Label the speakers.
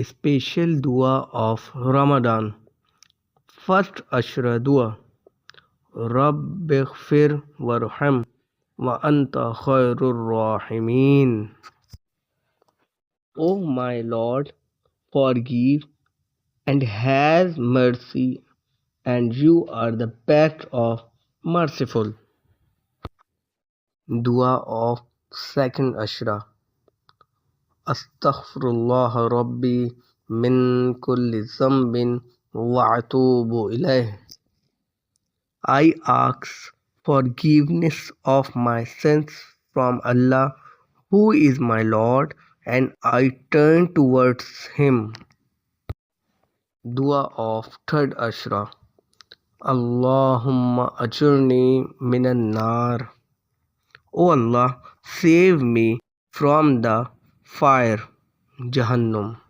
Speaker 1: Special dua of Ramadan. First Ashra dua. Rabbighfir warham wa anta khairur rahimin. O my Lord, forgive and have mercy, and you are the best of merciful. Dua of second Ashra. Astaghfirullah Rabbi min kulli zambin wa atubu ilayh. I ask forgiveness of my sins from Allah, who is my Lord, and I turn towards Him. Dua of third Ashra. Allahumma ajurni minan nar. O Allah, save me from the fire, Jahannam.